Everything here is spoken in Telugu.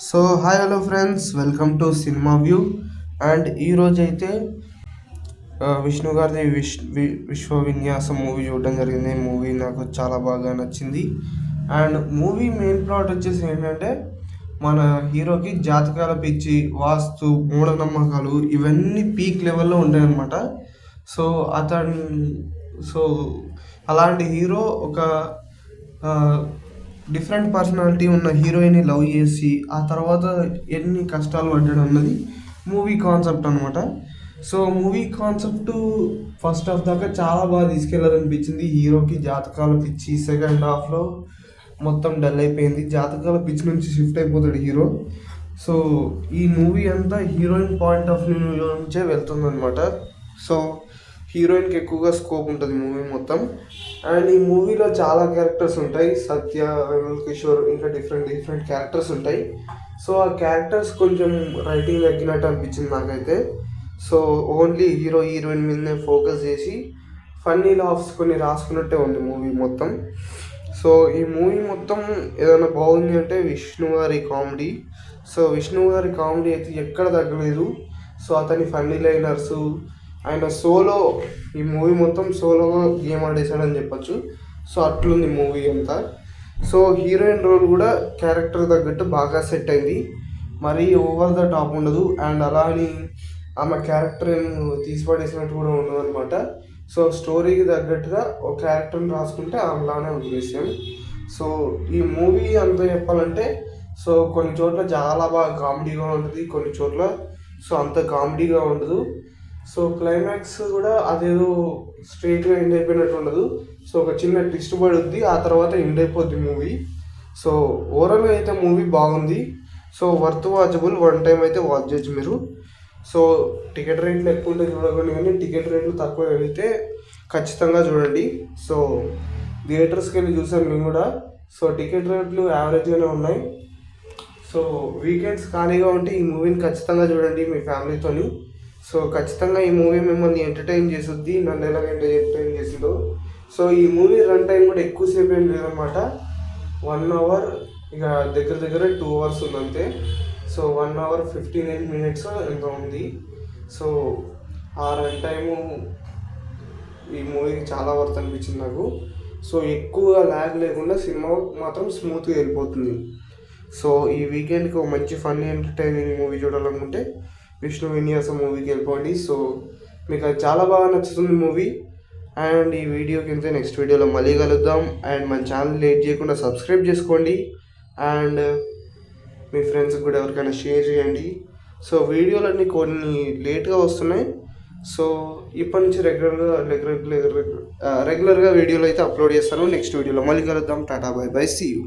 So hi hello friends, welcome to cinema view. And ఈరోజు అయితే విష్ణు గారిది విశ్వ విన్యాసం మూవీ చూడడం జరిగింది. మూవీ నాకు చాలా బాగా నచ్చింది. అండ్ మూవీ మెయిన్ ప్లాట్ వచ్చేసి ఏంటంటే, మన హీరోకి జాతకాల పిచ్చి, వాస్తు, మూఢనమ్మకాలు ఇవన్నీ పీక్ లెవెల్లో ఉంటాయన్నమాట. సో సో అలాంటి హీరో ఒక డిఫరెంట్ పర్సనాలిటీ ఉన్న హీరోయిన్ని లవ్ చేసి ఆ తర్వాత ఎన్ని కష్టాలు పడ్డాడు అన్నది మూవీ కాన్సెప్ట్ అనమాట. So movie concept first half దాకా చాలా బాగా తీసుకెళ్ళాలనిపించింది. హీరోకి జాతకాల పిచ్చి సెకండ్ హాఫ్లో మొత్తం డల్ అయిపోయింది. జాతకాల పిచ్చి నుంచి షిఫ్ట్ అయిపోతాడు హీరో. సో ఈ మూవీ అంతా హీరోయిన్ పాయింట్ ఆఫ్ వ్యూ నుంచే వెళ్తుందనమాట. సో హీరోయిన్కి ఎక్కువగా స్కోప్ ఉంటుంది మూవీ మొత్తం. అండ్ ఈ మూవీలో చాలా క్యారెక్టర్స్ ఉంటాయి. సత్య, విమల్ కిషోర్, ఇంకా డిఫరెంట్ క్యారెక్టర్స్ ఉంటాయి. సో ఆ క్యారెక్టర్స్ కొంచెం రైటింగ్ తగ్గినట్టు అనిపించింది నాకైతే. సో ఓన్లీ హీరో హీరోయిన్ మీదనే ఫోకస్ చేసి ఫన్నీ లాఫ్స్ కొన్ని రాసుకున్నట్టే ఉంది మూవీ మొత్తం. సో ఈ మూవీ మొత్తం ఏదైనా బాగుంది అంటే విష్ణు గారి కామెడీ. సో విష్ణు గారి కామెడీ అయితే ఎక్కడ తగ్గలేదు. సో అతని ఫన్నీ లైనర్సు, ఆయన సోలో, ఈ మూవీ మొత్తం సోలోగా గేమ్ ఆడేసాడని చెప్పచ్చు. సో అట్లుంది మూవీ అంతా. సో హీరోయిన్ రోల్ కూడా క్యారెక్టర్ తగ్గట్టు బాగా సెట్ అయింది. మరీ ఓవర్ ద టాప్ ఉండదు. అండ్ అలా అని ఆమె క్యారెక్టర్ ఏం తీసిపడేసినట్టు కూడా ఉండదు అనమాట. సో స్టోరీకి తగ్గట్టుగా ఒక క్యారెక్టర్ని రాసుకుంటే ఆమెలానే ఉంది విషయం. సో ఈ మూవీ అంతా చెప్పాలంటే, సో కొన్ని చోట్ల చాలా బాగా కామెడీగా ఉంటుంది, కొన్ని చోట్ల సో అంత కామెడీగా ఉండదు. సో క్లైమాక్స్ కూడా అదేదో స్ట్రైట్గా ఎండ్ అయిపోయినట్టు ఉండదు. సో ఒక చిన్న ట్విస్ట్ పడుద్ది, ఆ తర్వాత ఎండ్ అయిపోద్ది మూవీ. సో ఓవరాల్గా అయితే మూవీ బాగుంది. So worth watchable, one time అయితే వాచ్ చేయొచ్చు మీరు. సో టికెట్ రేట్లు ఎక్కువ ఉంటే చూడకండి, కానీ టికెట్ రేట్లు తక్కువ అయితే ఖచ్చితంగా చూడండి. సో థియేటర్స్కి వెళ్ళి చూసాను మేము కూడా. సో టికెట్ రేట్లు యావరేజ్గానే ఉన్నాయి. సో వీకెండ్స్ ఖాళీగా ఉంటే ఈ మూవీని ఖచ్చితంగా చూడండి మీ ఫ్యామిలీతోని. సో ఖచ్చితంగా ఈ మూవీ మిమ్మల్ని ఎంటర్టైన్ చేస్తుంది, నన్ను ఎలాగ ఎంటర్టైన్ చేసిందో. సో ఈ మూవీ రన్ టైం కూడా ఎక్కువసేపు ఏం లేదనమాట. 1 hour, ఇక దగ్గర 2 hours ఉందంతే. సో 1 hour 59 minutes ఎంత ఉంది. సో ఆ రన్ టైము ఈ మూవీకి చాలా వర్త్ అనిపించింది నాకు. సో ఎక్కువ ల్యాగ్ లేకుండా సినిమా మాత్రం స్మూత్గా వెళ్ళిపోతుంది. సో ఈ వీకెండ్కి ఒక మంచి ఫన్నీ ఎంటర్టైనింగ్ మూవీ చూడాలనుకుంటే విష్ణు విన్యాసం మూవీకి వెళ్ళిపోండి. సో మీకు అది చాలా బాగా నచ్చుతుంది మూవీ. అండ్ ఈ వీడియోకి అయితే నెక్స్ట్ వీడియోలో మళ్ళీ కలుద్దాం. అండ్ మన ఛానల్ లేట్ చేయకుండా సబ్స్క్రైబ్ చేసుకోండి. అండ్ మీ ఫ్రెండ్స్కి కూడా ఎవరికైనా షేర్ చేయండి. సో వీడియోలన్నీ కొన్ని లేట్గా వస్తున్నాయి. సో ఇప్పటి నుంచి రెగ్యులర్గా వీడియోలు అయితే అప్లోడ్ చేస్తాను. నెక్స్ట్ వీడియోలో మళ్ళీ కలుద్దాం. Tata, bye bye, see you.